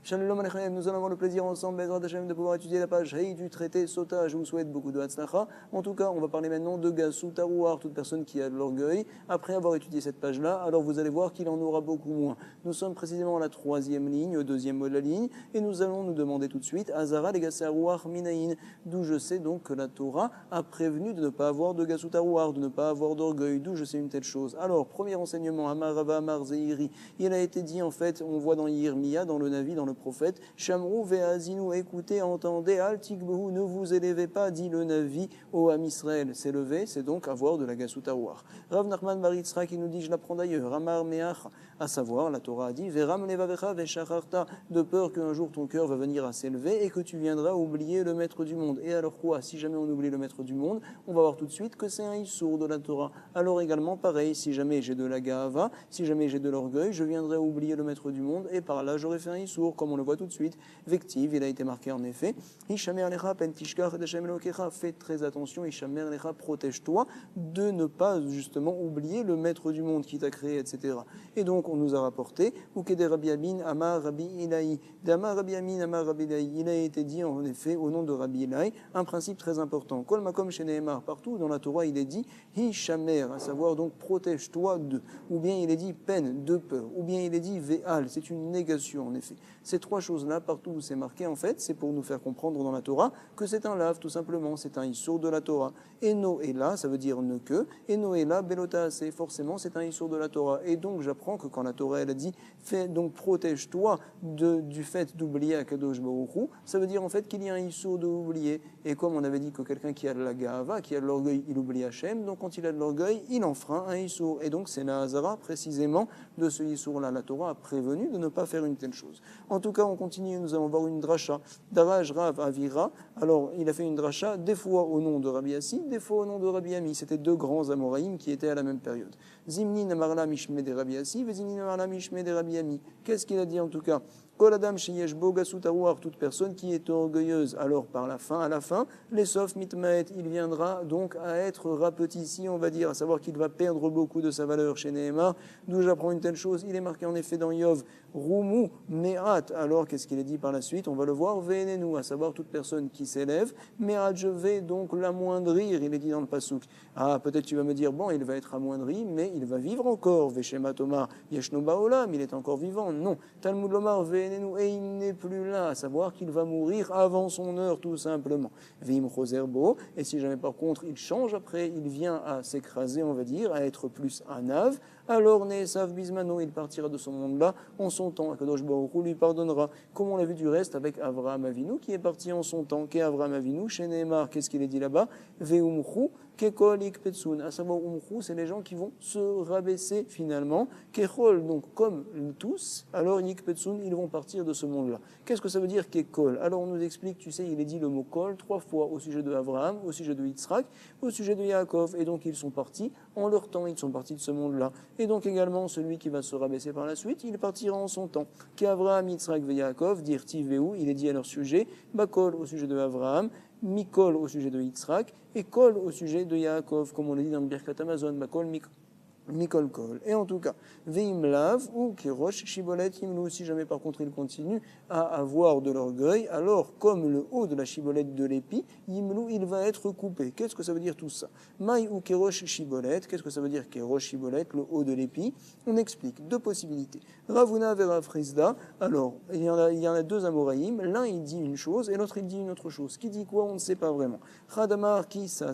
Shalom Aleichem, nous allons avoir le plaisir ensemble, Bezrat Hashem, de pouvoir étudier la page Hey du traité Sota. Je vous souhaite beaucoup de Hatzlacha. En tout cas, on va parler maintenant de Gassou Tarouar, toute personne qui a de l'orgueil. Après avoir étudié cette page-là, alors vous allez voir qu'il en aura beaucoup moins. Nous sommes précisément à la troisième ligne, au deuxième mot de la ligne, et nous allons nous demander tout de suite, Azara les Gassarouar Minaïn, d'où je sais donc que la Torah a prévenu de ne pas avoir de Gassou Tarouar, de ne pas avoir d'orgueil, d'où je sais une telle chose. Alors, premier enseignement, Amar Rava Amar Zeiri, il a été dit en fait, on voit dans Yirmiya, dans le Navi, dans le prophète, Shamrou ve'azinu, écoutez, entendez, al tikbehu, ne vous élevez pas, dit le Navi, au Ham Israël. S'élever, c'est donc avoir de la Gassou Tarouar. Rav Nachman Bar Yitzhak, il nous dit, je l'apprends d'ailleurs, Amar Meach, à savoir, la Torah a dit, Veram levavecha ve'shacharta, de peur qu'un jour ton cœur va venir à s'élever et que tu viendras oublier le maître du monde. Et alors quoi? Si jamais on oublie le maître du monde, on va voir tout de suite que c'est un issour de la Torah. Alors également, pareil, si jamais j'ai de la ga'ava, si jamais j'ai de l'orgueil, je viendrai oublier le maître du monde et par là j'aurai fait un issour, comme on le voit tout de suite. Vective, il a été marqué en effet. Ishamer lecha pentishkar d'Hashem Elokecha, fais très attention, Ishamer lecha, protège-toi de ne pas justement oublier le maître du monde qui t'a créé, etc. Et donc on nous a rapporté, Ukede Rabbi Amin, Amar Rabbi Ilaï, d'Amar Rabbi Amin, Amar Rabbi Ilaï, il a été dit en effet au nom de Rabbi Ilaï, un principe très important. Kol makom sheneemar, partout dans la Torah il est dit, Hishamer, à savoir donc protège-toi de, ou bien il est dit peine, de peur, ou bien il est dit ve'al, c'est une négation en effet. Ces trois choses-là, partout où c'est marqué, en fait, c'est pour nous faire comprendre dans la Torah que c'est un lave, tout simplement, c'est un issour de la Torah. Eno est là, ça veut dire ne que, Eno est là, belota, c'est forcément, c'est un issour de la Torah. Et donc, j'apprends que quand la Torah, elle a dit, fais, donc protège-toi du fait d'oublier Akadosh Baruch Hu, ça veut dire en fait qu'il y a un issour de oublier. Et comme on avait dit que quelqu'un qui a de la ga'ava, qui a de l'orgueil, il oublie Hachem, donc quand il a de l'orgueil, il enfreint un issour. Et donc, c'est la Hazara, précisément, de ce issour-là. La Torah a prévenu de ne pas faire une telle chose. En tout cas, on continue, nous allons voir une dracha. Daraj Rav Avira. Alors, il a fait une dracha, des fois au nom de Rabbi Assi, des fois au nom de Rabbi Ami. C'était deux grands Amoraïm qui étaient à la même période. Zimni Namarla Mishme de Rabbi Assi, Zimni Namarla Mishme de Rabbi Ami. Qu'est-ce qu'il a dit en tout cas? Kol Adam Sheyesh Bo Gassou Tarouar, toute personne qui est orgueilleuse. Alors, par la fin, à la fin, les Sof Mitmaet, il viendra donc à être rapetissé, on va dire, à savoir qu'il va perdre beaucoup de sa valeur chez Nehemar. D'où j'apprends une telle chose. Il est marqué en effet dans Yov, Roumou Me'at. Alors, qu'est-ce qu'il est dit par la suite? On va le voir, Ve'enenu, à savoir toute personne qui s'élève. Me'at, je vais donc l'amoindrir, il est dit dans le Passouk. Ah, peut-être tu vas me dire, bon, il va être amoindri, mais il va vivre encore. Veshema Tomar, Yeshno Baolam, il est encore vivant. Non. Talmud Lomar, et il n'est plus là, à savoir qu'il va mourir avant son heure, tout simplement. Vim Choserbo, et si jamais par contre il change après, il vient à s'écraser, on va dire, à être plus un ave, alors Nesav Bismano, il partira de ce monde-là en son temps. Akadosh Baruch Hu lui pardonnera, comme on l'a vu du reste avec Avraham Avinu, qui est parti en son temps. Qu'est Avraham Avinu? Chez Nehemar, qu'est-ce qu'il est dit là-bas? Veumchu, Kekol Ikpetsun, à savoir Umchu, c'est les gens qui vont se rabaisser finalement. Kechol, donc comme tous, alors Ikpetsun, ils vont partir de ce monde-là. Qu'est-ce que ça veut dire Kekol? Alors on nous explique, tu sais, il est dit le mot Kol 3 fois au sujet de Avraham, au sujet de Yitzhak, au sujet de Yaakov, et donc ils sont partis en leur temps, ils sont partis de ce monde-là. Et donc également celui qui va se rabaisser par la suite, il partira en son temps. Qu'Avraham, Yitzhak et Yaakov, dire Tiveu, il est dit à leur sujet, Bakol au sujet de Avraham, Mikol au sujet de Yitzhak, et Kol au sujet de Yaakov, comme on l'a dit dans le Birkat Amazon, Bakol, Mikol Kol. Et en tout cas, Veimlav ou Kirosh Shibolet Imlou, si jamais par contre il continue à avoir de l'orgueil, alors comme le haut de la Shibolette de l'épi, Imlou, il va être coupé. Qu'est-ce que ça veut dire tout ça? Maï ou Kirosh Shibolet, qu'est-ce que ça veut dire Kirosh Shibolet, le haut de l'épi? On explique deux possibilités. Ravuna Vera Frisda, alors il y en a deux Amoraïm, l'un il dit une chose et l'autre il dit une autre chose. Qui dit quoi? On ne sait pas vraiment. Khadamar qui ça,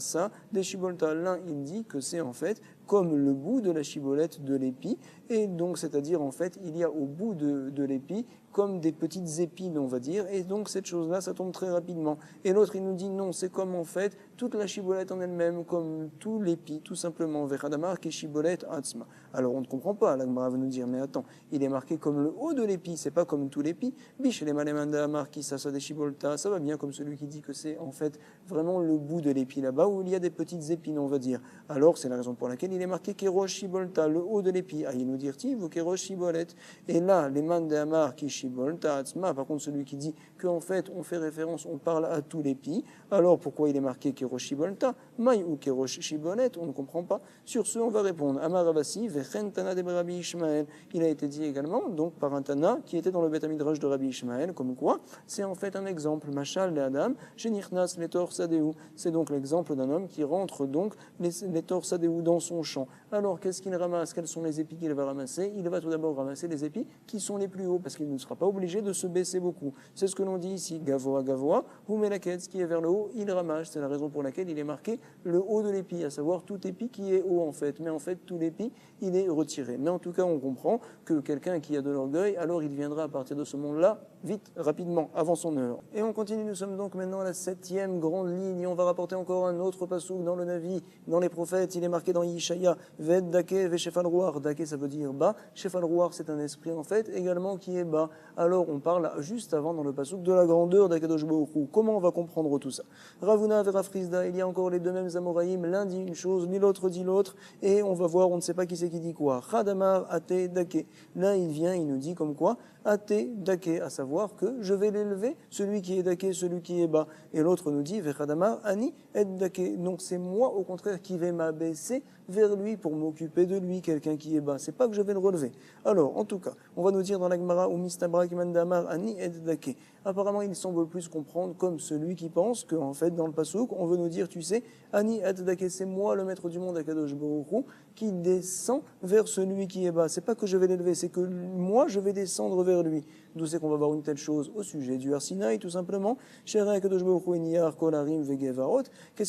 des Shibolta, l'un il dit que c'est en fait comme le bout de la chibolette de l'épi, et donc c'est-à-dire en fait il y a au bout de l'épi comme des petites épines on va dire, et donc cette chose-là ça tombe très rapidement. Et l'autre il nous dit non, c'est comme en fait toute la chibolette en elle-même, comme tout l'épi, tout simplement. Vechadamar qui chibolette atzma. Alors on ne comprend pas, la Gemara va nous dire mais attends, il est marqué comme le haut de l'épi, c'est pas comme tout l'épi. Biche les malemanda marquis ça des chibolta, ça va bien comme celui qui dit que c'est en fait vraiment le bout de l'épi là-bas où il y a des petites épines on va dire. Alors c'est la raison pour laquelle il est marqué Kerosh Shibolta, le haut de l'épi. Ah, il nous dire tiv ou kerosh shibolet. Et là, les man de Amar qui shibol ta'atzma, par contre celui qui dit qu'en fait on fait référence, on parle à tous les pis, alors pourquoi il est marqué kerosh shibolta, maï ou kerosh shibolet, on ne comprend pas. Sur ce, on va répondre. Amar Ravasi, vechen tana de Rabbi Ishmael. Il a été dit également, donc par un tana qui était dans le Beth Midrash de Rabbi Ishmael, comme quoi c'est en fait un exemple. Machal le Adam, shenichnas letor sadeu. C'est donc l'exemple d'un homme qui rentre donc les tor sadeu dans son champ. Alors qu'est-ce qu'il ramasse? Quels sont les épis qu'il va ramasser? Il va tout d'abord ramasser les épis qui sont les plus hauts, parce qu'il ne sera pas obligé de se baisser beaucoup. C'est ce que l'on dit ici, gavoa, gavoa, ou melaket, ce qui est vers le haut, il ramasse. C'est la raison pour laquelle il est marqué le haut de l'épi, à savoir tout épi qui est haut en fait. Mais en fait, tout l'épi, il est retiré. Mais en tout cas, on comprend que quelqu'un qui a de l'orgueil, alors il viendra à partir de ce monde-là, vite, rapidement, avant son heure. Et on continue, nous sommes donc maintenant à la 7e grande ligne, et on va rapporter encore un autre pasouk dans le Navi, dans les prophètes, il est marqué dans Yishaya, Ved Dake Ve Shefal Ruar. Dake, ça veut dire bas, Shefal Ruar, c'est un esprit en fait, également qui est bas. Alors on parle juste avant dans le pasouk de la grandeur d'Akadosh Baruch Hu. Comment on va comprendre tout ça? Ravuna Vera Frisda, il y a encore les deux mêmes Amoraïm, l'un dit une chose, l'autre dit l'autre, et on va voir, on ne sait pas qui c'est qui dit quoi. Chadamar Ate Dake. Là, il vient, il nous dit comme quoi Ate Dake, à savoir que je vais l'élever, celui qui est Dake, celui qui est bas. Et l'autre nous dit Vechadamar Ani Et Dake. Donc c'est moi, au contraire, qui vais m'abaisser vers lui pour m'occuper de lui, quelqu'un qui est bas. C'est pas que je vais le relever. Alors, en tout cas, on va nous dire dans la Gemara ou Mistabra Kimandamar Ani Et Dake. Apparemment, il semble plus comprendre comme celui qui pense qu'en fait, dans le pasouk, on veut nous dire, tu sais, Ani Et Dake, c'est moi le maître du monde, Akadosh Baruch Hu, qui descend vers celui qui est bas. C'est pas que je vais l'élever, c'est que moi, je vais descendre vers lui. D'où c'est qu'on va voir une telle chose au sujet du Har Sinaï, tout simplement. Qu'est-ce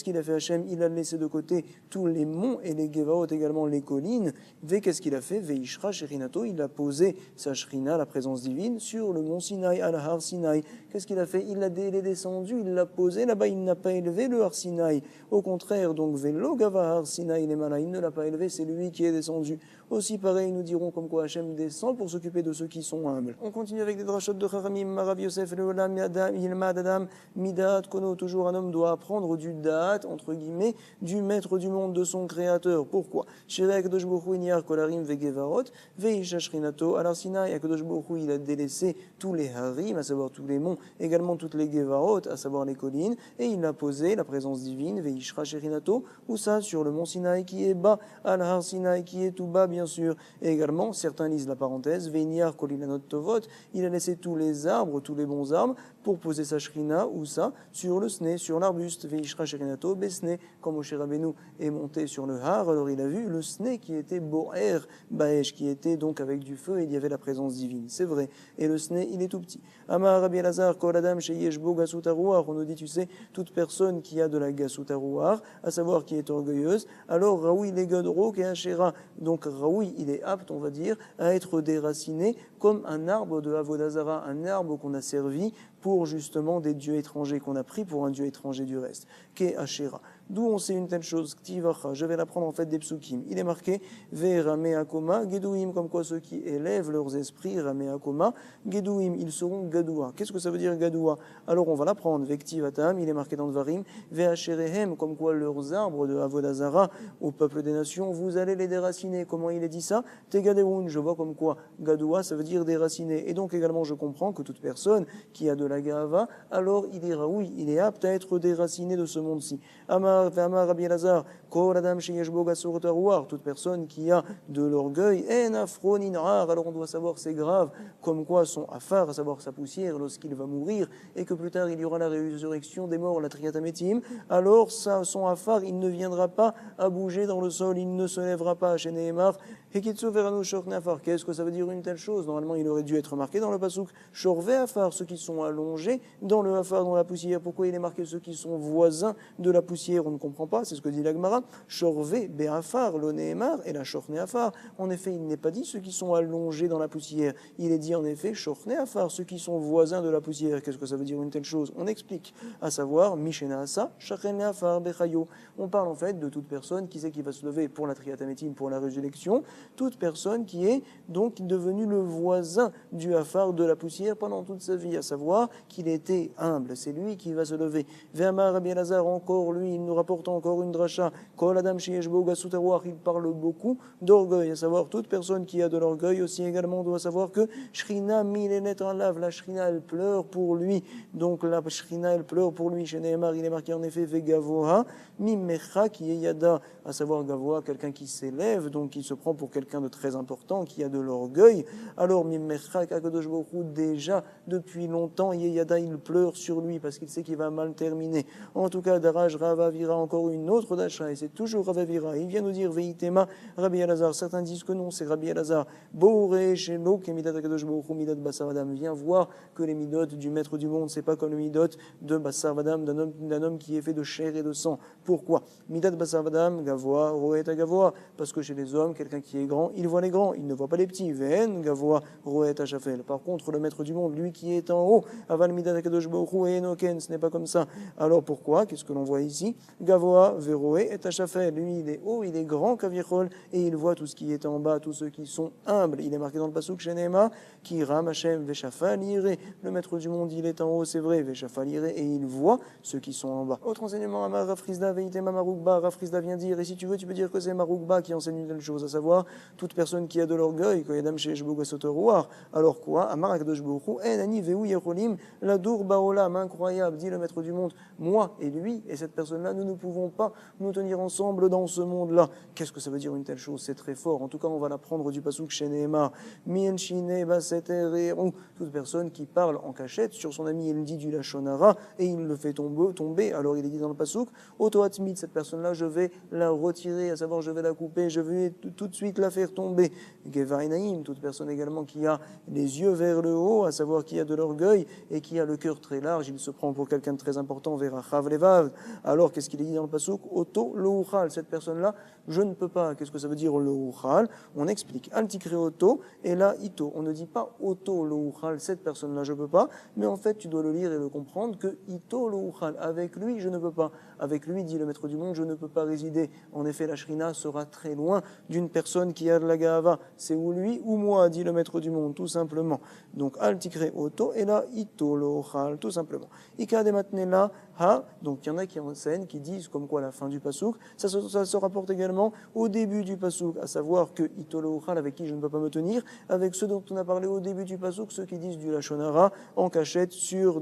qu'il a fait Hachem? Il a laissé de côté tous les monts et les Gevaot, également les collines. Qu'est-ce qu'il a fait? Veishra Sherinato, il a posé sa Shrina, la présence divine, sur le mont Sinaï, al Har Sinaï. Qu'est-ce qu'il a fait? Il est descendu, il l'a posé là-bas, il n'a pas élevé le Har Sinaï. Au contraire, donc Velo Gava Har Sinaï, les Malais, il ne l'a pas élevé, c'est lui qui est descendu. Aussi pareil, nous dirons comme quoi Hachem descend pour s'occuper de ceux qui sont humbles. On continue avec des drachot de Chachamim, Marav Yosef, Leolam, Yilmad Adam, Midat, Kono, toujours un homme doit apprendre du Da'at, entre guillemets, du maître du monde, de son créateur. Pourquoi? Shirek Doshbohu Inyar Kolarim Vegevarot, Veishashrinato, alors Sinaï, Akadoshbohu, il a délaissé tous les harim, à savoir tous les monts, également toutes les Gevarot, à savoir les collines, et il a posé la présence divine, Veishra Sherinato, ou ça, sur le mont Sinaï qui est bas, Al-Har Sinaï qui est tout bas, bien sûr. Et également, certains lisent la parenthèse, Veinyar Kolinanot Tovot, il a laissé tous les arbres, tous les bons arbres, pour poser sa shrina, ou ça, sur le sne, sur l'arbuste, Veishra Sherinato, Besne, quand Moshe Rabbeinu est monté sur le har, alors il a vu le sne qui était Boer, Baesh, qui était donc avec du feu, et il y avait la présence divine, c'est vrai. Et le sne, il est tout petit. Amar Rabbi Elazar, Kol Adam, Sheyeshbo Gasut Aruar, on nous dit, tu sais, toute personne qui a de la Gasut Aruar, à savoir qui est orgueilleuse, alors Raoui Legadro, qui est Hachera, donc Raoui, il est apte, on va dire, à être déraciné comme un arbre de Avodazara, un arbre qu'on a servi pour justement des dieux étrangers, qu'on a pris pour un dieu étranger du reste, qu'est Hachera. D'où on sait une telle chose, je vais l'apprendre en fait des psukim. Il est marqué Ve Rameakoma, Gedouim, comme quoi ceux qui élèvent leurs esprits, Rameakoma, Gedouim, ils seront Gadoua. Qu'est-ce que ça veut dire Gadoua? Alors on va l'apprendre, Vektivatam, il est marqué dans le Varim, Ve Hacherehem, comme quoi leurs arbres de Avodazara au peuple des nations, vous allez les déraciner. Comment il est dit ça? Tegadeun, je vois comme quoi Gadoua, ça veut dire déraciner. Et donc également je comprends que toute personne qui a de la Gahava, alors il est Raoui, il est apte à être déraciné de ce monde-ci. Amar Rabbi Elazar, toute personne qui a de l'orgueil, alors on doit savoir c'est grave, comme quoi son afar, à savoir sa poussière, lorsqu'il va mourir, et que plus tard il y aura la résurrection des morts, la triatamétim, alors son afar, il ne viendra pas à bouger dans le sol, il ne se lèvera pas, chez Nehemar, qu'est-ce que ça veut dire une telle chose? Normalement, il aurait dû être marqué dans le pasouk, Shorve afar, ceux qui sont allongés dans le afar, dans la poussière. Pourquoi il est marqué ceux qui sont voisins de la poussière? On ne comprend pas, c'est ce que dit l'Agmara. Shorve be'afar, lo Nehemar, et la shorne afar. En effet, il n'est pas dit ceux qui sont allongés dans la poussière. Il est dit en effet shorne afar, ceux qui sont voisins de la poussière. Qu'est-ce que ça veut dire une telle chose? On explique, à savoir, Mishena asa, shachen afar bechayo. On parle en fait de toute personne qui sait qui va se lever pour la triatamétine, pour la résurrection, toute personne qui est donc devenue le voisin du afar de la poussière pendant toute sa vie, à savoir qu'il était humble. C'est lui qui va se lever. Ve'amar Rabbi Elazar, encore lui, il nous rapporte encore une dracha. Kol adam sheyesh bo gasut haruach, il parle beaucoup d'orgueil, à savoir toute personne qui a de l'orgueil aussi également doit savoir que Shrina milenet alav, la Shrina elle pleure pour lui. Donc la Shrina elle pleure pour lui. Chez Nehemar, il est marqué en effet Vegavoha mimecha qui est yada, à savoir Gavoha, quelqu'un qui s'élève, donc qui se prend pour quelqu'un de très important, qui a de l'orgueil. Alors mimecha kadosh baruch hu, déjà depuis longtemps Yeyada il pleure sur lui parce qu'il sait qu'il va mal terminer. En tout cas, Daraj Ravavira, encore une autre Dasha, et c'est toujours Ravavira. Il vient nous dire Veitema Rabbi Elazar. Certains disent que non, c'est Rabbi Elazar. Bouré Shelo Kemidat Akadosh Baruch Hu Midat Basar Vadam. Viens voir que les midot du maître du monde, c'est pas comme le midot de Basar Vadam, d'un homme qui est fait de chair et de sang. Pourquoi Midat Basar Vadam, Gavoa, Roet Gavoa. Parce que chez les hommes, quelqu'un qui est grand, il voit les grands, il ne voit pas les petits. Ven, Gavoa, Roet Shafel. Par contre, le maître du monde, lui qui est en haut, Aval Midat Akadosh Baruch Hu Enoken, ce n'est pas comme ça. Alors pourquoi Qu'est-ce que l'on voit ici Gavoa, Veroé et Tachafel. Lui, il est haut, il est grand, Kavichol, et il voit tout ce qui est en bas, tous ceux qui sont humbles. Il est marqué dans le pasuk chez Nehema, qui ram Hashem Veshafal Yireh. Le maître du monde, il est en haut, c'est vrai, Veshafal Yireh, et il voit ceux qui sont en bas. Autre enseignement, Amar Rafrizda Veitema Maroukba. Rafrizda vient dire, et si tu veux, tu peux dire que c'est Maroukba qui enseigne une telle chose, à savoir toute personne qui a de l'orgueil, que Yadam Sheshbo Gasotoruar. Alors quoi Amar Akadosh Baruch Hu, Enani Veu Yecholim, la Dour Baolam, incroyable, dit le maître du monde, moi et lui, et cette personne-là, nous ne pouvons pas nous tenir ensemble dans ce monde-là. Qu'est-ce que ça veut dire une telle chose? C'est très fort. En tout cas, on va l'apprendre du pasuk chez Nehemar. Mienshine basetereru. Toute personne qui parle en cachette sur son ami, il dit du lachonara et il le fait tomber. Alors il est dit dans le pasuk, otoatmit, cette personne-là, je vais la retirer, à savoir je vais la couper, je vais tout de suite la faire tomber. Gevainaim, toute personne également qui a les yeux vers le haut, à savoir qui a de l'orgueil et qui a le cœur très large, il se prend pour quelqu'un de très important, vers Achav Levav. Alors qu'est-ce qu'il est dit dans le pasuk? Oto louchal, cette personne-là, je ne peux pas. Qu'est-ce que ça veut dire louchal? On explique. Altikre oto et là ito. On ne dit pas oto louchal, cette personne-là, je ne peux pas, mais en fait, tu dois le lire et le comprendre que ito louchal, avec lui, je ne peux pas. Avec lui, dit le maître du monde, je ne peux pas résider. En effet, la shrina sera très loin d'une personne qui a de la gava. C'est ou lui ou moi, dit le maître du monde, tout simplement. Donc, altikre oto et là ito louchal, tout simplement. Ika de matnela ha. Donc, il y en a qui enseignent, qui disent comme quoi la fin du pasouk, ça se rapporte également au début du pasouk, à savoir que itolo uchal, avec qui je ne peux pas me tenir, avec ceux dont on a parlé au début du pasouk, ceux qui disent du lachonara en cachette sur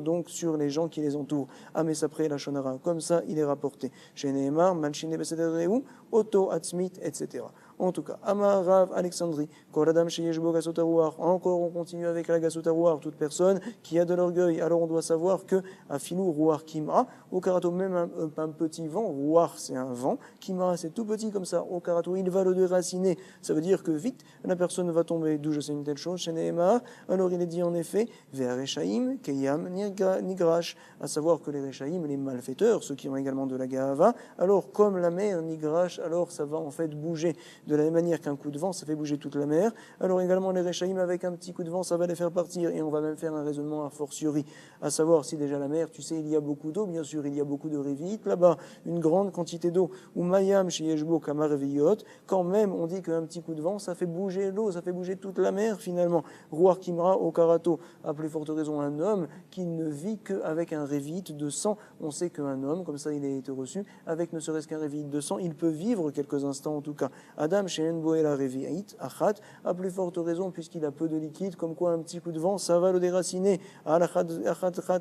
les gens qui les entourent. Amesapré lachonara, comme ça il est rapporté. Chez Nehemar, Manchine Besedereu, Otto Atzmit, etc. En tout cas, Amar Rav Alexandrie, Koradam Sheyeshbo Gasotarouar. Encore, on continue avec la Gasotarouar. Toute personne qui a de l'orgueil. Alors, on doit savoir que à Filou Rouar Kimra, au Karato, même un petit vent, Rouar c'est un vent, Kimra c'est tout petit comme ça, au Karato, il va le déraciner. Ça veut dire que vite, la personne va tomber. D'où je sais une telle chose, chez Nehemar. Alors, il est dit en effet, Vers Rechaim, Keyam, Nigrash, à savoir que les Rechaim, les malfaiteurs, ceux qui ont également de la Gahava, alors comme la mer, Nigrash, alors ça va en fait bouger. De la même manière qu'un coup de vent, ça fait bouger toute la mer. Alors également les Rechaïm, avec un petit coup de vent, ça va les faire partir. Et on va même faire un raisonnement a fortiori, à savoir si déjà la mer, tu sais, il y a beaucoup d'eau, bien sûr, il y a beaucoup de révites là-bas, une grande quantité d'eau. Ou Mayam, chez Yeshbo, Kamareviyot, quand même, on dit qu'un petit coup de vent, ça fait bouger l'eau, ça fait bouger toute la mer finalement. Rouar Kimra, au Karato, à plus forte raison, un homme qui ne vit qu'avec un révite de sang. On sait qu'un homme, comme ça il a été reçu, avec ne serait-ce qu'un révite de sang, il peut vivre quelques instants en tout cas. Adam Sheen Boela Revi'ait, Achat, à plus forte raison, puisqu'il a peu de liquide, comme quoi un petit coup de vent, ça va le déraciner. Achat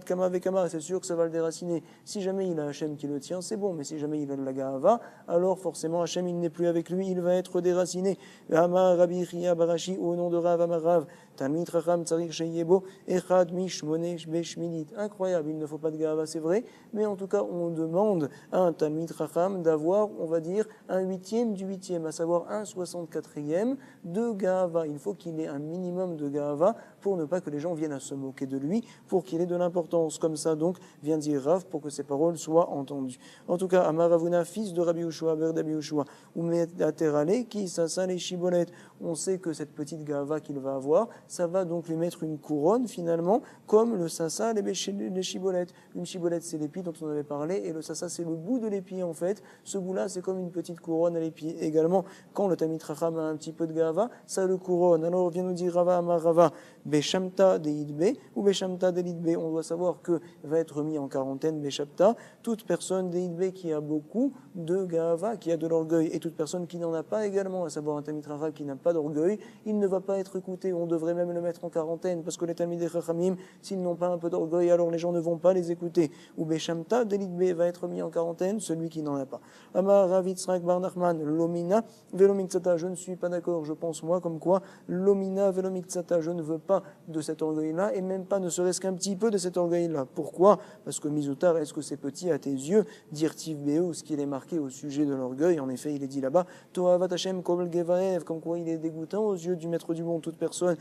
Kama Vekama, c'est sûr que ça va le déraciner. Si jamais il a Hachem qui le tient, c'est bon, mais si jamais il a de la Gahava, alors forcément Hachem il n'est plus avec lui, il va être déraciné. Amar Rabbi Chia Barashi, au nom de Rav Amarav, Talmid Racham Tzarik Sheyebo, Echad Mishmone Beshminit. Incroyable, il ne faut pas de Gahava, c'est vrai, mais en tout cas, on demande à un Talmid Racham d'avoir, on va dire, un huitième du huitième, à savoir un 64e de Gahava. Il faut qu'il ait un minimum de Gahava pour ne pas que les gens viennent à se moquer de lui, pour qu'il ait de l'importance. Comme ça, donc, vient dire Rav pour que ses paroles soient entendues. En tout cas, Amaravuna, fils de Rabbi Yoshua, Ber Rabbi Yoshua, ou Me'aterale, qui s'assa les chibolettes. On sait que cette petite Gahava qu'il va avoir, ça va donc lui mettre une couronne finalement, comme le sassa, les chibolettes. Une chibolette, c'est l'épi dont on avait parlé, et le sassa, c'est le bout de l'épi en fait. Ce bout-là, c'est comme une petite couronne à l'épi. Également, quand le Talmid Chacham a un petit peu de Gahava, ça le couronne. Alors, vient nous dire Rava Amar Rava, Beshamta Deidbe ou Beshamta Delidbe. On doit savoir que va être mis en quarantaine Beshamta toute personne Deidbe qui a beaucoup de Gava, qui a de l'orgueil, et toute personne qui n'en a pas également, à savoir un Talmid Chacham qui n'a pas d'orgueil, il ne va pas être écouté. On devrait même le mettre en quarantaine parce que les Talmidei Chachamim, s'ils n'ont pas un peu d'orgueil, alors les gens ne vont pas les écouter. Ou Beshamta Delidbe va être mis en quarantaine, celui qui n'en a pas. Amar Rav Yitzhak bar Nachman, Lomina Velomiktsata, je ne suis pas d'accord, je pense moi comme quoi Lomina Velomiktsata, je ne veux pas de cet orgueil-là et même pas ne serait-ce qu'un petit peu de cet orgueil-là. Pourquoi? Parce que Mizutar, est-ce que c'est petit à tes yeux? Dire Tivbeu, ce qu'il est marqué au sujet de l'orgueil, en effet il est dit là-bas, Toavat Hashem Kol Gevaev, comme quoi il est dégoûtant aux yeux du maître du monde, toute personne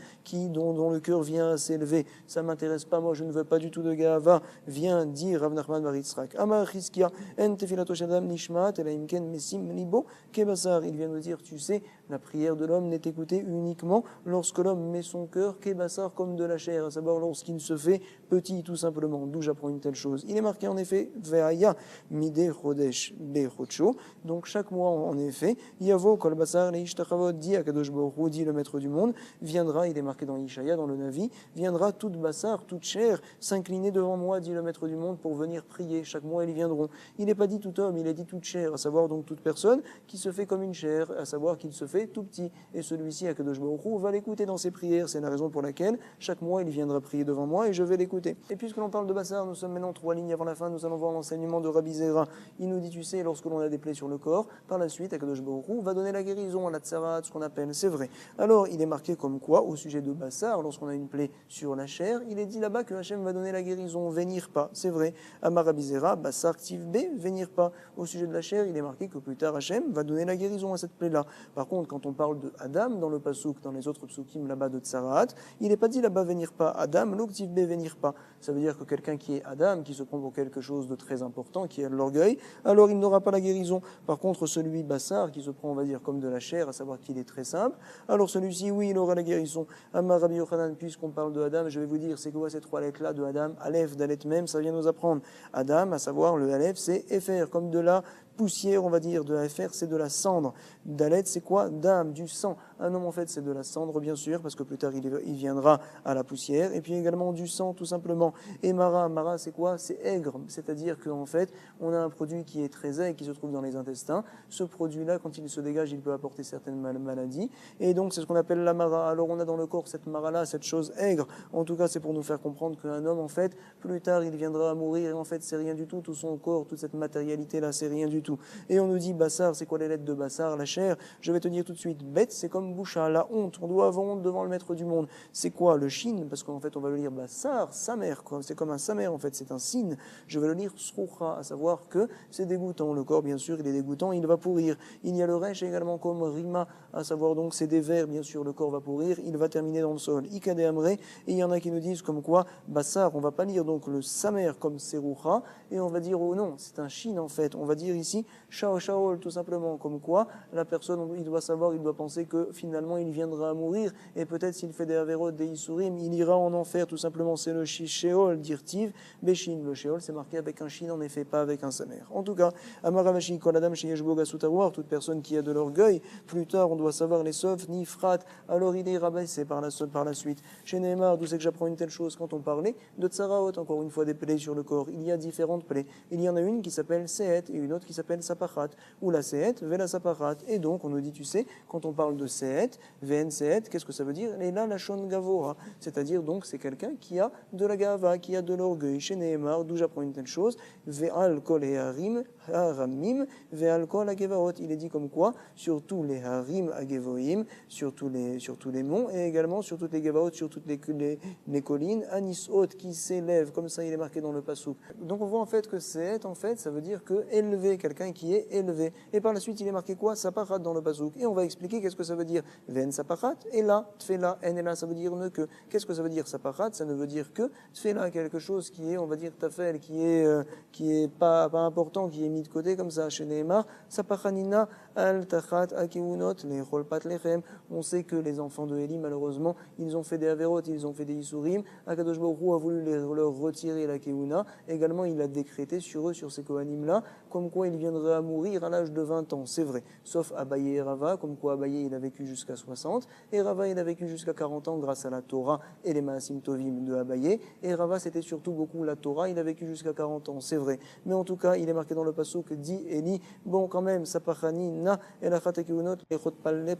dont le cœur vient à s'élever. Ça m'intéresse pas, moi je ne veux pas du tout de Gava. Vient dire Rav Nachman bar Yitzhak. Amar Chizkia, en tefilato shadam nishmat, elaimken mesim libo kebasar. Il vient nous dire, tu sais, la prière de l'homme n'est écoutée uniquement lorsque l'homme met son cœur kebasar comme de la chair, à savoir lorsqu'il se fait petit tout simplement. D'où j'apprends une telle chose. Il est marqué en effet ve'aya mide chodesh bechocho. Donc chaque mois en effet, yavo kol basar leishtachavot dit Akadosh Baruch Hu, dit le maître du monde, viendra, il est marqué dans Yishaya, dans le Navi, viendra toute basar, toute chair, s'incliner devant moi, dit le maître du monde, pour venir prier. Chaque mois ils viendront. Il n'est pas dit tout homme, il est dit toute chair, à savoir donc toute personne qui se fait comme une chair, à savoir qu'il se fait tout petit. Et celui-ci, Akadosh Baruch Hu, va l'écouter dans ses prières. C'est la raison pour laquelle chaque mois il viendra prier devant moi et je vais l'écouter. Et puisque l'on parle de basar, nous sommes maintenant 3 lignes avant la fin, nous allons voir l'enseignement de Rabbi Zera. Il nous dit, tu sais, lorsque l'on a des plaies sur le corps, par la suite, Akadosh Baruch Hu va donner la guérison à la tsarat, ce qu'on appelle, c'est vrai. Alors, il est marqué comme quoi, au sujet de basar, lorsqu'on a une plaie sur la chair, il est dit là-bas que Hachem va donner la guérison, venir pas, c'est vrai. Amar Rabbi Zera, basar tivbe, venir pas. Au sujet de la chair, il est marqué que plus tard Hachem va donner la guérison à cette plaie-là. Par contre, quand on parle de Adam, dans le pasouk, dans les autres psukim là-bas de tsarat, il n'est pas dit là-bas venir pas. Adam, l'oktivbe, venir pas. Ça veut dire que quelqu'un qui est Adam, qui se prend pour quelque chose de très important, qui a de l'orgueil, alors il n'aura pas la guérison. Par contre, celui Bassar, qui se prend, on va dire, comme de la chair, à savoir qu'il est très simple, alors celui-ci, oui, il aura la guérison. Amar Rabbi Yochanan, puisqu'on parle de Adam, je vais vous dire, c'est quoi ces 3 lettres-là de Adam? Aleph, Dalet même, ça vient nous apprendre. Adam, à savoir, le Aleph, c'est Efer, comme de la poussière, on va dire, de la Efer, c'est de la cendre. Dalet, c'est quoi? Dame, du sang. Un homme, en fait, c'est de la cendre, bien sûr, parce que plus tard, il viendra à la poussière. Et puis également du sang, tout simplement. Et Mara, c'est quoi? C'est aigre. C'est-à-dire qu'en fait, on a un produit qui est très aigre, qui se trouve dans les intestins. Ce produit-là, quand il se dégage, il peut apporter certaines maladies. Et donc, c'est ce qu'on appelle la Mara. Alors, on a dans le corps cette Mara-là, cette chose aigre. En tout cas, c'est pour nous faire comprendre qu'un homme, en fait, plus tard, il viendra à mourir. Et en fait, c'est rien du tout. Tout son corps, toute cette matérialité-là, c'est rien du tout. Et on nous dit, Bassar, c'est quoi les lettres de Bassar? La chair. Je vais te dire tout de suite, bête, c'est comme boucha, la honte. On doit avoir honte devant le maître du monde. C'est quoi le shin? Parce qu'en fait, on va le lire Bassar, sa mère, quoi. C'est comme un sa mère, en fait, c'est un signe. Je vais le lire sroucha, à savoir que c'est dégoûtant. Le corps, bien sûr, il est dégoûtant, il va pourrir. Il y a le resh également comme rima, à savoir donc c'est des vers, bien sûr, le corps va pourrir, il va terminer dans le sol. Ikade amre, et il y en a qui nous disent comme quoi, Bassar, on va pas lire donc le samer comme seroucha, et on va dire, oh non, c'est un shin, en fait. On va dire ici, shaol, tout simplement, comme quoi, la personne, il doit savoir, il doit penser que finalement, il viendra à mourir, et peut-être s'il fait des averot, des isurim, il ira en enfer, tout simplement, c'est le sheol, dirtiv, beshin, le sheol, c'est marqué avec un shin, en effet, pas avec un samer. En tout cas, amaravashi, kol adam sheyesh gasutarouar, toute personne qui a de l'orgueil, plus tard, on doit savoir les sauf, ni frat, alors il est rabaissé par la suite. Chez Neymar, d'où c'est que j'apprends une telle chose quand on parlait de tsaraot, encore une fois, des plaies sur le corps. Il y a différentes plaies. Il y en a une qui s'appelle sehet et une autre qui s'appelle sapachat, ou la sehet, vela sapachat. Et donc, on nous dit, tu sais, quand on parle de sehet, ven sehet, qu'est-ce que ça veut dire? Et là, la shon gavora. C'est-à-dire, donc, c'est quelqu'un qui a de la gava, qui a de l'orgueil. Chez Neymar, d'où j'apprends une telle chose, ve'al kol et haramim, ve'al kol agevaot. Il est dit comme quoi, sur tous les harim agevoim, sur tous les monts, et également sur toutes les gavaot, sur toutes les collines, anisot, qui s'élèvent, comme ça il est marqué dans le passouk. Donc on voit en fait que c'est, en fait, ça veut dire que élevé, quelqu'un qui est élevé. Et par la suite, il est marqué quoi? Sapachat dans le passouk. Et on va expliquer qu'est-ce que ça veut dire. Ven sapachat, et là, tfela, en et là, ça veut dire ne que. Qu'est-ce que ça veut dire sapachat? Ça ne veut dire que tfela, quelque chose qui est, on va dire, tafel, qui est pas important, qui est mis de côté comme ça. Chez Neymar, sapachanina, al tachat, akiunot, les rolpat lechem. On sait que les enfants de Eli, malheureusement, ils ont fait des averot, ils ont fait des isurim. Akadosh Baruch Hu a voulu leur retirer la keuna. Également, il a décrété sur eux, sur ces kohanim-là, comme quoi ils viendrait à mourir à l'âge de 20 ans, c'est vrai, sauf Abaye et Rava, comme quoi Abaye il a vécu jusqu'à 60, et Rava il a vécu jusqu'à 40 ans grâce à la Torah et les Maasim Tovim de Abaye, et Rava c'était surtout beaucoup la Torah, il a vécu jusqu'à 40 ans, c'est vrai, mais en tout cas il est marqué dans le passouk que dit Eli, bon quand même, Sapachani na elachatekuunot lechot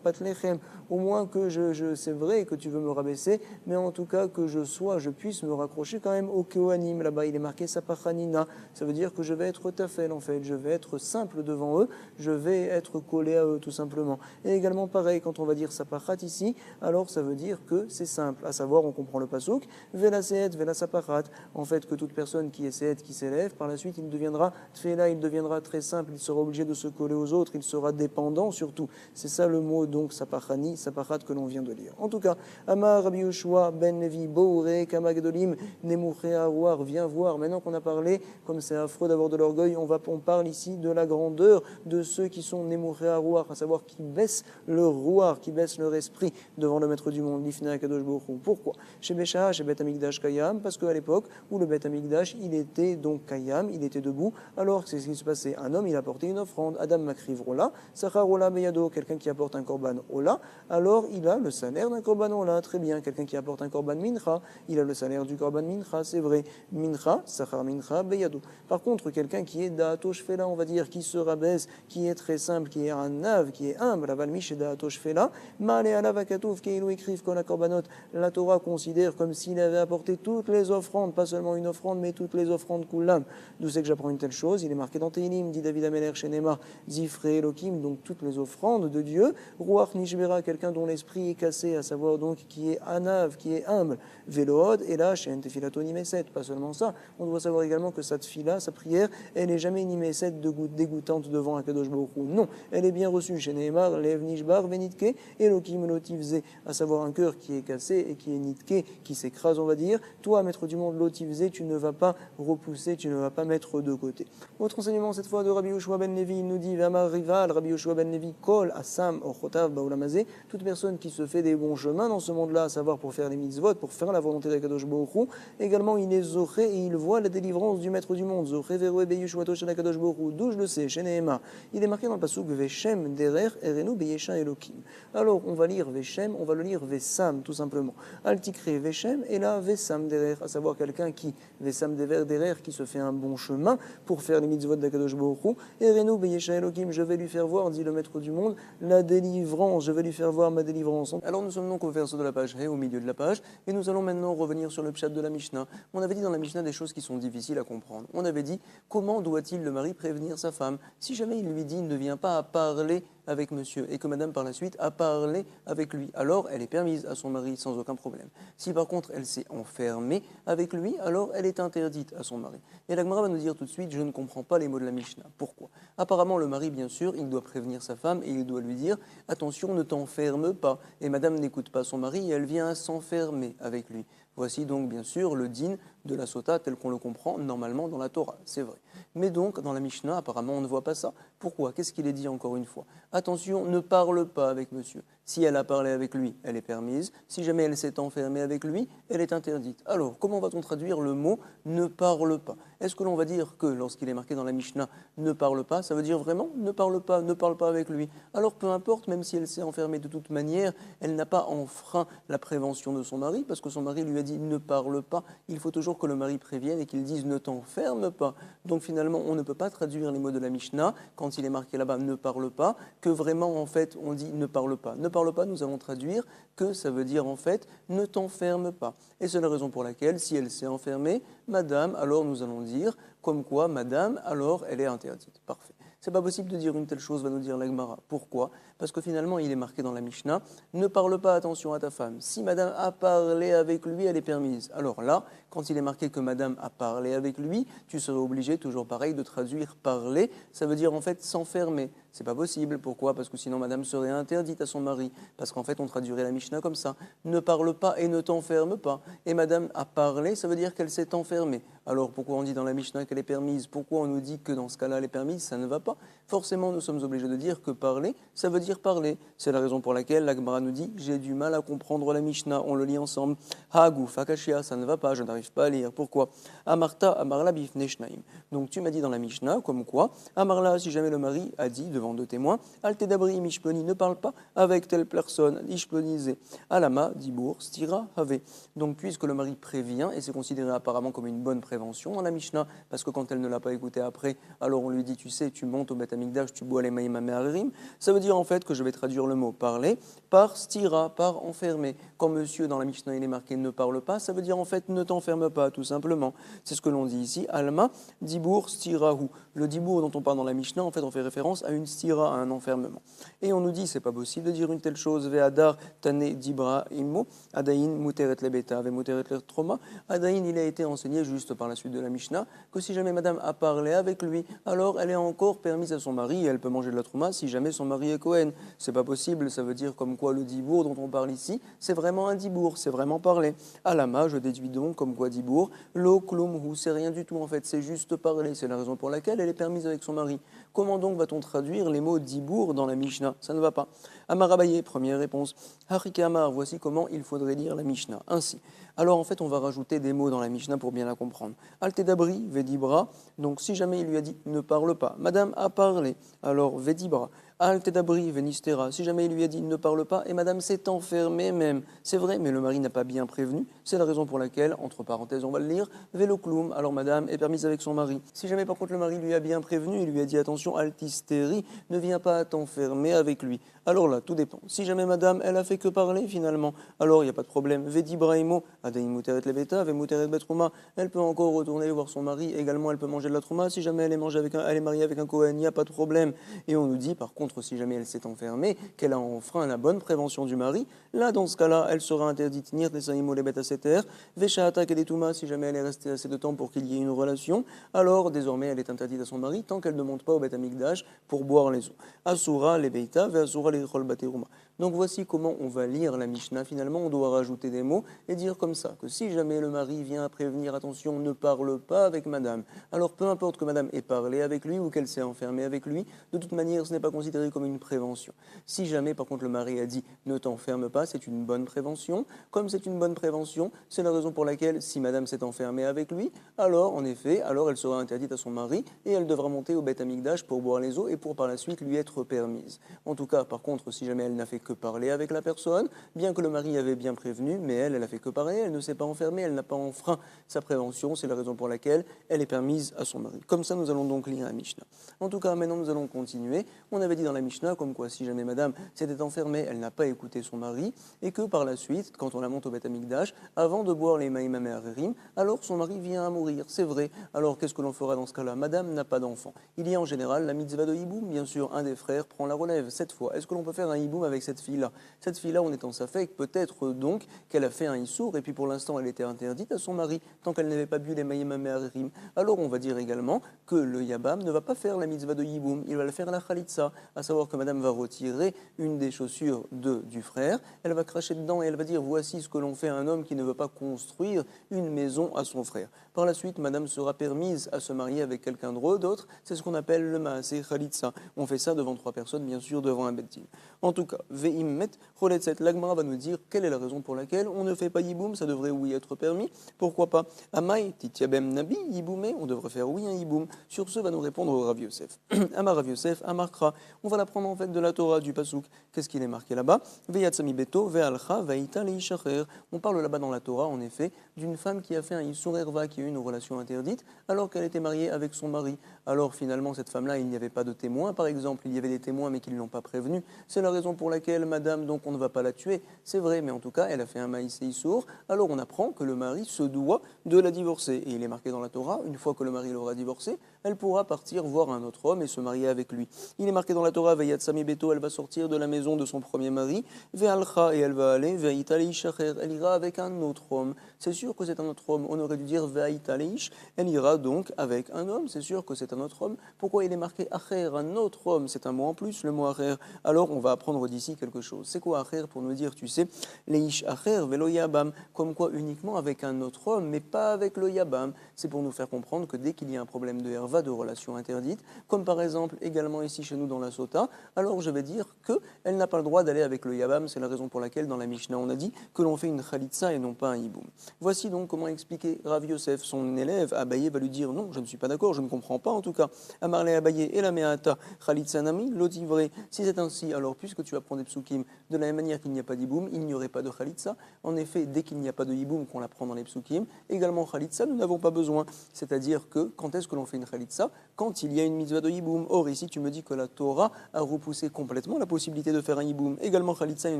patlechem, au moins que c'est vrai que tu veux me rabaisser, mais en tout cas que je puisse me raccrocher quand même au Kohanim, là-bas il est marqué Sapachanina, ça veut dire que je vais être tafel en fait, je vais être simple devant eux, je vais être collé à eux tout simplement. Et également pareil, quand on va dire Sapachat ici, alors ça veut dire que c'est simple, à savoir on comprend le pasuk, Vela Seet, Vela Sapachat, en fait que toute personne qui est Seet, qui s'élève, par la suite il deviendra Tfela, il deviendra très simple, il sera obligé de se coller aux autres, il sera dépendant surtout. C'est ça le mot donc Sapachani, Sapachat que l'on vient de lire. En tout cas, Amar Rabbi Yoshua ben Levi Boure Kamagdolim Nemouché Arouar, viens voir, maintenant qu'on a parlé, comme c'est affreux d'avoir de l'orgueil, on parle ici de la grandeur de ceux qui sont Nemouché Arouar, à savoir qui baissent leur rouar, qui baissent leur esprit devant le maître du monde, Lifna Kadosh Baruch Hu. Pourquoi? Chez Bécha, chez Bet Amikdash Kayam, parce qu'à l'époque où le Bet Amikdash, il était donc Kayam, il était debout, alors c'est ce qui se passait. Un homme, il apportait une offrande, Adam Makriv Rola, Sachar Rola Beyado, quelqu'un qui apporte un korban Ola, alors il a le salaire d'un korban Ola, très bien. Quelqu'un qui apporte un korban Mincha, il a le salaire du korban Mincha, c'est vrai. Mincha, Sachar Mincha Beyado. Par contre, quelqu'un qui est Da'ato Shfela, on va dire, qui se rabaisse, qui est très simple, qui est un nav, qui est humble, Avalmish et Da'ato Shfela, Ma'ale Alav Akatouf, Keilu écrivent Kol HaKorbanot, la Torah considère comme s'il avait apporté toutes les offrandes, pas seulement une offrande, mais toutes les offrandes Kulam. D'où c'est que j'apprends une telle chose? Il est marqué dans Tehillim, dit David Ameler Shenema, Zifre Elohim, donc toutes les offrandes de Dieu, Ruach Nishbera, quelqu'un dont l'esprit est cassé, à savoir donc qui est anav, qui est humble, Vélood, et là, chez Tefilato Nimeset, pas seulement ça, on doit savoir également que sa tfila, sa prière, elle n'est jamais Nimeset dégoûtante devant Akadosh Baruch Hu. Non, elle est bien reçue chez Nehemar, Lev Nishbar, Venitke, Elohim Lotivze, à savoir un cœur qui est cassé et qui est nitke, qui s'écrase, on va dire. Toi, maître du monde, Lotivze, tu ne vas pas repousser, tu ne vas pas mettre de côté. Autre enseignement, cette fois de Rabbi Yoshua ben Levi, il nous dit, Vamar Rival, Rabbi Yoshua ben Levi, Kol, Assam, Ochotav, Baoulamazé, toute personne qui se fait des bons chemins dans ce monde-là, à savoir pour faire les mitzvot, pour faire la volonté d'Akadosh Baruch Hu, également il est Zoché et il voit la délivrance du maître du monde. Zoché Veroué Beyushuato Shel Akadosh Baruch Hu, d'où je le sais, chez Nehema. Il est marqué dans le pasuk Veshem Derer Erenu Beyesha Elokim. Alors on va lire Veshem, on va le lire Vesam tout simplement. Altikre Veshem et là Vesam Derer, à savoir quelqu'un qui, Vesam Derer, qui se fait un bon chemin pour faire les mitzvot d'Akadosh Baruch Hu. Erenu Beyesha Elokim, je vais lui faire voir, dit le maître du monde, la délivrance, je vais lui faire voir ma délivrance. Alors nous sommes donc au verset de la page He, au milieu de la page, et nous allons maintenant revenir sur le pshat de la Mishnah. On avait dit dans la Mishnah des choses qui sont difficiles à comprendre. On avait dit, comment doit-il le mari prévenir sa femme si jamais il lui dit, ne viens pas à parler avec monsieur, et que madame par la suite a parlé avec lui, alors elle est permise à son mari sans aucun problème. Si par contre elle s'est enfermée avec lui, alors elle est interdite à son mari. Et la Gemara va nous dire tout de suite, je ne comprends pas les mots de la Mishnah. Pourquoi? Apparemment le mari, bien sûr, il doit prévenir sa femme et il doit lui dire, attention, ne t'enferme pas. Et madame n'écoute pas son mari et elle vient à s'enfermer avec lui. Voici donc bien sûr le din de la sota tel qu'on le comprend normalement dans la Torah, c'est vrai. Mais donc dans la Mishnah, apparemment on ne voit pas ça. Pourquoi? Qu'est-ce qu'il est dit encore une fois? Attention, ne parle pas avec monsieur. Si elle a parlé avec lui, elle est permise. Si jamais elle s'est enfermée avec lui, elle est interdite. Alors, comment va-t-on traduire le mot ne parle pas? Est-ce que l'on va dire que lorsqu'il est marqué dans la Mishnah ne parle pas, ça veut dire vraiment ne parle pas avec lui? Alors peu importe, même si elle s'est enfermée de toute manière, elle n'a pas enfreint la prévention de son mari, parce que son mari lui a dit ne parle pas. Il faut toujours que le mari prévienne et qu'il dise ne t'enferme pas. Donc finalement, on ne peut pas traduire les mots de la Mishnah quand il est marqué là-bas ne parle pas, que vraiment en fait on dit ne parle pas. Ne parle pas, nous allons traduire que ça veut dire en fait ne t'enferme pas. Et c'est la raison pour laquelle si elle s'est enfermée, madame, alors nous allons dire comme quoi madame, alors elle est interdite. Parfait. C'est pas possible de dire une telle chose, va nous dire la Gemara. Pourquoi? Parce que finalement, il est marqué dans la Mishnah, ne parle pas, attention à ta femme. Si madame a parlé avec lui, elle est permise. Alors là, quand il est marqué que madame a parlé avec lui, tu serais obligé, toujours pareil, de traduire parler. Ça veut dire en fait s'enfermer. C'est pas possible. Pourquoi? Parce que sinon madame serait interdite à son mari. Parce qu'en fait, on traduirait la Mishnah comme ça. Ne parle pas et ne t'enferme pas. Et madame a parlé, ça veut dire qu'elle s'est enfermée. Alors pourquoi on dit dans la Mishnah qu'elle est permise? Pourquoi on nous dit que dans ce cas-là elle est permise? Ça ne va pas. Forcément, nous sommes obligés de dire que parler, ça veut dire parler. C'est la raison pour laquelle la Gemara nous dit j'ai du mal à comprendre la Mishnah. On le lit ensemble. Haguf, Akashia, ça ne va pas, je n'arrive pas à lire. Pourquoi? Amarta, Amarla, Bifne Shnaim. Donc tu m'as dit dans la Mishnah, comme quoi, Amarla, si jamais le mari a dit devant deux témoins, Altedabri, Mishploni, ne parle pas avec telle personne, Ishplonisé. Alama, Dibour, Stira, Have. Donc puisque le mari prévient, et c'est considéré apparemment comme une bonne prévention dans la Mishnah, parce que quand elle ne l'a pas écouté après, alors on lui dit, tu sais, tu montes au Beth Amikdash, tu bois les maïm améharim, ça veut dire en fait que je vais traduire le mot parler par stira, par enfermer. Quand monsieur dans la Mishnah il est marqué ne parle pas, ça veut dire en fait ne t'enferme pas, tout simplement. C'est ce que l'on dit ici, Alma, Dibour, Stirahu. Le Dibour dont on parle dans la Mishnah, en fait on fait référence à une stira, à un enfermement. Et on nous dit, c'est pas possible de dire une telle chose, Ve'adar, Tane, Dibra, Immo, Adaïn, Muteret lebeta, Ve Muteret le trauma. Adaïn, il a été enseigné juste par la suite de la Mishnah, que si jamais madame a parlé avec lui, alors elle est encore permise à son mari, et elle peut manger de la trouma si jamais son mari est Cohen. C'est pas possible, ça veut dire comme quoi le dibour dont on parle ici, c'est vraiment un dibour, c'est vraiment parler. Alama, je déduis donc comme quoi dibour, lo klumhu, c'est rien du tout en fait, c'est juste parler, c'est la raison pour laquelle elle est permise avec son mari. Comment donc va-t-on traduire les mots dibour dans la Mishnah? Ça ne va pas. Amarabaye, première réponse. Harika voici comment il faudrait lire la Mishnah. Ainsi. Alors en fait, on va rajouter des mots dans la Mishnah pour bien la comprendre. Altedabri, vedibra. Donc si jamais il lui a dit ne parle pas, madame a parlé, alors vedibra. Altedabri, venistera. Si jamais il lui a dit ne parle pas et madame s'est enfermée même. C'est vrai, mais le mari n'a pas bien prévenu. C'est la raison pour laquelle, entre parenthèses, on va le lire, veloclum. Alors madame est permise avec son mari. Si jamais par contre le mari lui a bien prévenu, il lui a dit attention, altistérie, ne viens pas t'enfermer avec lui. Alors là, tout dépend. Si jamais madame, elle a fait que parler finalement, alors il n'y a pas de problème. Vedibraimo, adain muteret leveta, ve muteret betrouma, elle peut encore retourner voir son mari. Également, elle peut manger de la trouma. Si jamais elle est mariée avec un Kohen, il n'y a pas de problème. Et on nous dit, par contre, si jamais elle s'est enfermée, qu'elle a enfreint la bonne prévention du mari, là, dans ce cas-là, elle sera interdite nir tesaimo les bêtes à cette terre, veshata kedetuma, si jamais elle est restée assez de temps pour qu'il y ait une relation, alors désormais elle est interdite à son mari tant qu'elle ne monte pas au Beth Amikdash pour boire les eaux. Asura les beita, ve asura les chol bateruma. Donc voici comment on va lire la Mishnah. Finalement, on doit rajouter des mots et dire comme ça, que si jamais le mari vient à prévenir, attention, ne parle pas avec madame. Alors peu importe que madame ait parlé avec lui ou qu'elle s'est enfermée avec lui, de toute manière, ce n'est pas considéré comme une prévention. Si jamais, par contre, le mari a dit ne t'enferme pas, c'est une bonne prévention. Comme c'est une bonne prévention, c'est la raison pour laquelle, si madame s'est enfermée avec lui, alors, en effet, alors elle sera interdite à son mari et elle devra monter au Beth Amikdash pour boire les eaux et pour par la suite lui être permise. En tout cas, par contre, si jamais elle n'a fait que parler avec la personne, bien que le mari avait bien prévenu, mais elle a fait que parler, elle ne s'est pas enfermée, elle n'a pas enfreint sa prévention, c'est la raison pour laquelle elle est permise à son mari. Comme ça, nous allons donc lire la Mishnah. En tout cas, maintenant, nous allons continuer. On avait dit dans la Mishnah, comme quoi, si jamais madame s'était enfermée, elle n'a pas écouté son mari, et que par la suite, quand on la monte au Beth Amikdash, avant de boire les Maïm Améharim, alors son mari vient à mourir. C'est vrai. Alors, qu'est-ce que l'on fera dans ce cas-là? Madame n'a pas d'enfant. Il y a en général la mitzvah de hiboum, bien sûr, un des frères prend la relève. Cette fois, est-ce que l'on peut faire un hiboum avec cette fille-là? Cette fille-là, on est en safek, peut-être donc qu'elle a fait un issour, et puis pour l'instant, elle était interdite à son mari, tant qu'elle n'avait pas bu les Maïm Améharim. Alors, on va dire également que le Yabam ne va pas faire la mitzvah de hiboum, il va le faire la Khalitsa, à savoir que madame va retirer une des chaussures du frère, elle va cracher dedans et elle va dire voici ce que l'on fait à un homme qui ne veut pas construire une maison à son frère. Par la suite, madame sera permise à se marier avec quelqu'un d'autre, c'est ce qu'on appelle le Maaseh Khalitsa. On fait ça devant trois personnes, bien sûr, devant un beddin. En tout cas, Ve'immet, Choletset, l'Agmara va nous dire quelle est la raison pour laquelle on ne fait pas yiboum, ça devrait oui être permis, pourquoi pas? Amai, Titiabem Nabi, yiboumé, on devrait faire oui un yiboum. Sur ce va nous répondre Rav Yosef. Amar Rav Yosef, Amarkra, on va l'apprendre en fait de la Torah, du Pasuk. Qu'est-ce qu'il est marqué là-bas? Veyatsami beto, ve'alcha, ve'ita leishacher. On parle là-bas dans la Torah, en effet, d'une femme qui a fait un Yissur Erva, qui a eu une relation interdite, alors qu'elle était mariée avec son mari. Alors finalement, cette femme-là, il n'y avait pas de témoins, par exemple, il y avait des témoins mais qui ne l'ont pas prévenue. C'est la raison pour laquelle, madame, donc on ne va pas la tuer. C'est vrai, mais en tout cas, elle a fait un maïs et Yissur. Alors on apprend que le mari se doit de la divorcer. Et il est marqué dans la Torah, une fois que le mari l'aura divorcée, elle pourra partir voir un autre homme et se marier avec lui. Il est marqué dans la Torah, Veyatsami Beto, elle va sortir de la maison de son premier mari, Ve'alcha, et elle va aller, Ve'aita leish acher, elle ira avec un autre homme. C'est sûr que c'est un autre homme, on aurait dû dire Ve'aita leish, elle ira donc avec un homme, c'est sûr que c'est un autre homme. Pourquoi il est marqué acher, un autre homme? C'est un mot en plus, le mot acher. Alors on va apprendre d'ici quelque chose. C'est quoi acher pour nous dire, tu sais, leish acher velo yabam, comme quoi uniquement avec un autre homme, mais pas avec le yabam. C'est pour nous faire comprendre que dès qu'il y a un problème de herva, de relation interdite, comme par exemple également ici chez nous dans la sota, alors je vais dire qu'elle n'a pas le droit d'aller avec le yabam. C'est la raison pour laquelle dans la Mishnah on a dit que l'on fait une khalitsa et non pas un hiboum. Voici donc comment expliquer Rav Yosef. Son élève Abaye va lui dire non, je ne suis pas d'accord, je ne comprends pas en tout cas. Amarle Abaye et la meata khalitsa nami l'otivré. Si c'est ainsi, alors puisque tu apprends des psukim, de la même manière qu'il n'y a pas d'hiboum, il n'y aurait pas de khalitsa. En effet, dès qu'il n'y a pas de hiboum qu'on l'apprend dans les psukim, également khalitsa, nous n'avons pas besoin. C'est-à-dire que quand est-ce que l'on fait une khalitsa? Quand il y a une mitzvah de hiboum. Or ici tu me dis que la Torah a repoussé complètement la possibilité de faire un hiboum. Également khalitsa, il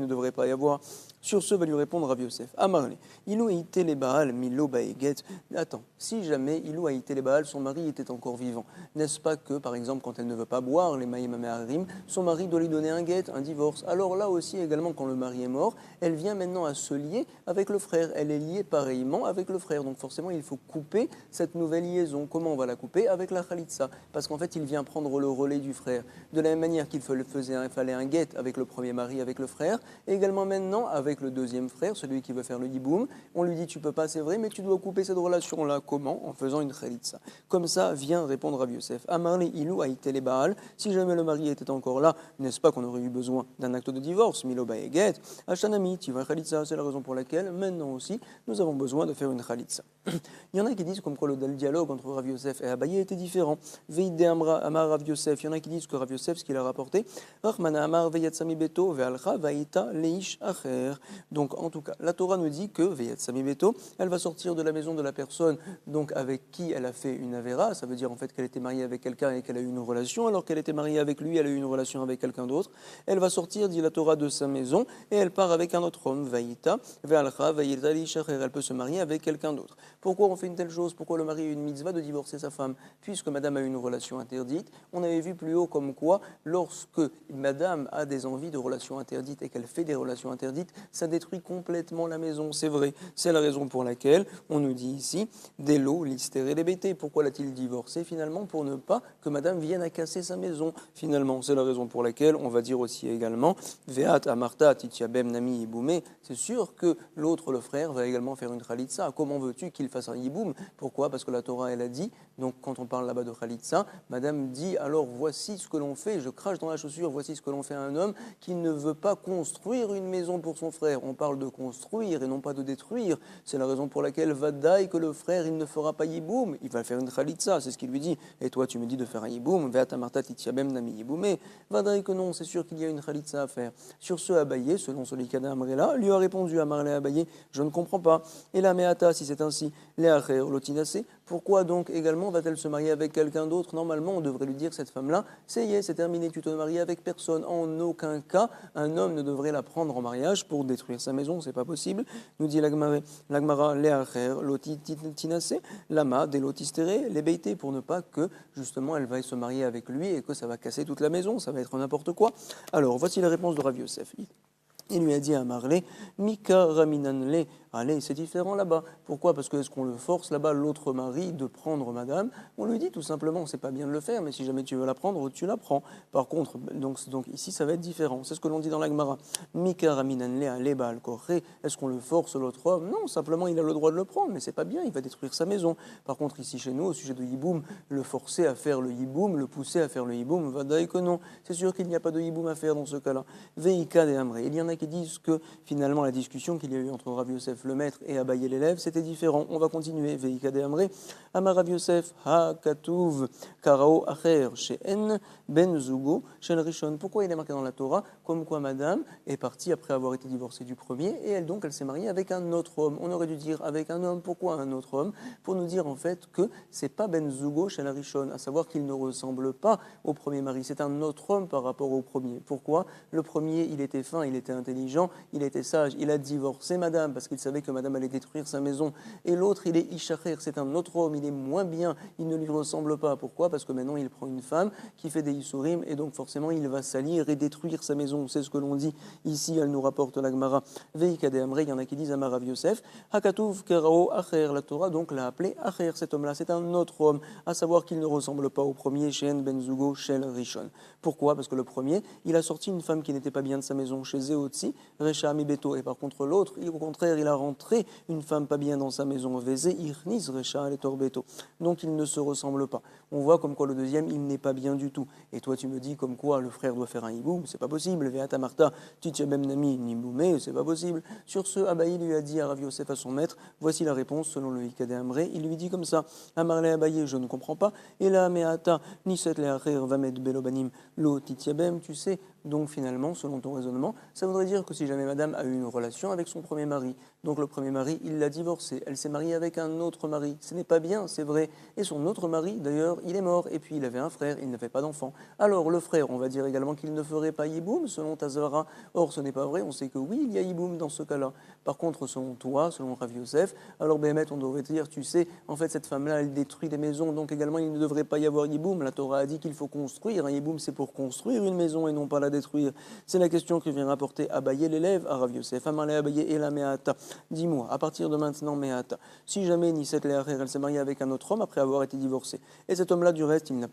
ne devrait pas y avoir. Sur ce va lui répondre Rav Yosef. Amarle, ilou haïté les Baal, milo baeget. Attends, si jamais ilou haïté les Baal, son mari était encore vivant, n'est-ce pas que par exemple quand elle ne veut pas boire les maïm améharim, son mari doit lui donner un guet, un divorce. Alors là aussi également quand le mari est mort, elle vient maintenant à se lier avec le frère. Elle est liée pareillement avec le frère. Donc forcément il faut couper cette nouvelle liaison. Comment on va la couper? Avec la khalitsa. Parce qu'en fait il vient prendre le relais du frère. De la même manière qu'il fallait un guet avec le premier mari, avec le frère, et également maintenant avec le deuxième frère, celui qui veut faire le hiboum, on lui dit tu peux pas, c'est vrai, mais tu dois couper cette relation-là. Comment? En faisant une khalitsa. Comme ça vient répondre Rav Yosef. Amarle ilou haïté les Baal, si jamais le mari était encore là, n'est-ce pas qu'on aurait eu besoin d'un acte de divorce? Milo baeget, Hachanami, tu vas khalitsa, c'est la raison pour laquelle maintenant aussi nous avons besoin de faire une khalitsa. Il y en a qui disent comme quoi le dialogue entre Rav Yosef et Abaye était différent. Veide Amar Rav Yosef, il y en a qui disent que Rav Yosef, ce qu'il a rapporté, Rachmana Amar Veyatsami Beto Ve'alcha Vaïta Leish Acher. Donc en tout cas, la Torah nous dit que Veyatsami Beto, elle va sortir de la maison de la personne donc avec qui elle a fait une avéra. Ça veut dire en fait qu'elle était mariée avec quelqu'un et qu'elle a eu une relation, alors qu'elle était mariée avec lui, elle a eu une relation avec quelqu'un d'autre. Elle va sortir, dit la Torah, de sa maison et elle part avec un autre homme, Vaïta Ve'alcha Vaïta Leish Acher. Elle peut se marier avec quelqu'un d'autre. Pourquoi on fait une telle chose? Pourquoi le mari a eu une mitzvah de divorcer sa femme? Puisque madame a eu une relation interdite. On avait vu plus haut comme quoi, lorsque madame a des envies de relations interdites et qu'elle fait des relations interdites, ça détruit complètement la maison. C'est vrai. C'est la raison pour laquelle on nous dit ici, Délo, l'hystère et les bêtés. Pourquoi l'a-t-il divorcé finalement? Pour ne pas que madame vienne à casser sa maison. Finalement, c'est la raison pour laquelle on va dire aussi également, Veat amarta titiabem nami iboumé. C'est sûr que l'autre, le frère, va également faire une khalitsa. Comment veux-tu qu'il fasse un hiboum? Pourquoi? Parce que la Torah, elle a dit, donc quand on parle là-bas de khalitsa, madame dit, alors voici ce que l'on fait, je crache dans la chaussure, voici ce que l'on fait à un homme qui ne veut pas construire une maison pour son frère. On parle de construire et non pas de détruire. C'est la raison pour laquelle Vadaï, que le frère, il ne fera pas hiboum, il va faire une khalitsa, c'est ce qu'il lui dit. Et toi, tu me dis de faire un hiboum, ve'atamarta titiabem nami hiboumé. Vadaï que non, c'est sûr qu'il y a une khalitsa à faire. Sur ce, Abaye, selon celui qui a Amrela, lui a répondu à Marlé Abaye, je ne comprends pas. Et la meata, si c'est ainsi, les acher lotinasé, pourquoi donc également va-t-elle se marier avec quelqu'un d'autre? Normalement, on devrait lui dire, cette femme-là, c'est terminé, tu te maries avec personne. En aucun cas, un homme ne devrait la prendre en mariage pour détruire sa maison, c'est pas possible. Nous dit l'Agmara, les acher lotinasé, lama, des lotistere, les beités, pour ne pas que, justement, elle va se marier avec lui et que ça va casser toute la maison, ça va être n'importe quoi. Alors, voici la réponse de Rav Yosef. Il lui a dit à Marlé, Mika Raminanle, allez, c'est différent là-bas. Pourquoi? Parce que est-ce qu'on le force là-bas, l'autre mari, de prendre madame? On lui dit tout simplement, c'est pas bien de le faire, mais si jamais tu veux la prendre, tu la prends. Par contre, donc ici, ça va être différent. C'est ce que l'on dit dans la Gemara. Mika Raminanle, allez, Baal Koré, est-ce qu'on le force l'autre homme? Non, simplement, il a le droit de le prendre, mais c'est pas bien, il va détruire sa maison. Par contre, ici, chez nous, au sujet de hiboum, le forcer à faire le hiboum, le pousser à faire le hiboum, vadaï que non. C'est sûr qu'il n'y a pas de hiboum à faire dans ce cas-là. Veika de Amré. Il y en a qui disent que finalement la discussion qu'il y a eu entre Rav Yosef le maître et Abaye l'élève, c'était différent. On va continuer. Veika de Amré. Amar Rav Yosef ha katuv karao acher she'en ben zugo shel rishon. Pourquoi il est marqué dans la Torah comme quoi madame est partie après avoir été divorcée du premier et elle s'est mariée avec un autre homme. On aurait dû dire avec un homme. Pourquoi un autre homme? Pour nous dire en fait que c'est pas ben zugo shel rishon, à savoir qu'il ne ressemble pas au premier mari. C'est un autre homme par rapport au premier. Pourquoi? Le premier, il était fin, il était intelligent, il était sage, il a divorcé madame parce qu'il savait que madame allait détruire sa maison. Et l'autre, il est Ishacher, c'est un autre homme, il est moins bien, il ne lui ressemble pas. Pourquoi? Parce que maintenant, il prend une femme qui fait des Isurim, et donc forcément, il va salir et détruire sa maison. C'est ce que l'on dit ici, elle nous rapporte la Gemara. Veikade Amre, il y en a qui disent Amar Rav Yosef, Hakatuv Kerao Acher, la Torah donc l'a appelé Acher, cet homme-là, c'est un autre homme, à savoir qu'il ne ressemble pas au premier, Shen Ben Zugo, Shel Rishon. Pourquoi? Parce que le premier, il a sorti une femme qui n'était pas bien de sa maison chez Zéotzi, Recha Amibeto, et par contre l'autre, au contraire, il a rentré une femme pas bien dans sa maison, Vézé Irnis Recha Torbeto. Donc il ne se ressemble pas. On voit comme quoi le deuxième, il n'est pas bien du tout. Et toi, tu me dis comme quoi le frère doit faire un hiboum, c'est pas possible. Veata Marta, Titiabem Nami, Nimboumé, c'est pas possible. Sur ce, Abaye lui a dit à Rav Yosef, à son maître, voici la réponse selon le Hikade Amré. Il lui dit comme ça, Amarle Abaye, je ne comprends pas. Et là, Meata, Niset Leacher, Vamed Belobanim, Lo Titiabem, tu sais. Donc finalement, selon ton raisonnement, ça voudrait dire que si jamais madame a eu une relation avec son premier mari, donc le premier mari, il l'a divorcée, elle s'est mariée avec un autre mari, ce n'est pas bien, c'est vrai, et son autre mari, d'ailleurs, il est mort, et puis il avait un frère, il n'avait pas d'enfant. Alors le frère, on va dire également qu'il ne ferait pas Yiboum, selon Tazara, or ce n'est pas vrai, on sait que oui, il y a Yiboum dans ce cas-là. Par contre, selon toi, selon Rav Yosef, alors Béhémet, on devrait dire, tu sais, en fait cette femme-là, elle détruit des maisons, donc également il ne devrait pas y avoir Yiboum, la Torah a dit qu'il faut construire, un Yiboum c'est pour construire une maison et non pas la détruire. C'est la question que vient rapporter Abaye l'élève à Rav Yosef. Amarle Abaye et la Meata. Dis-moi, à partir de maintenant, Meata, si jamais Niset Leacher, elle s'est mariée avec un autre homme après avoir été divorcée, et cet homme-là, du reste, il n'a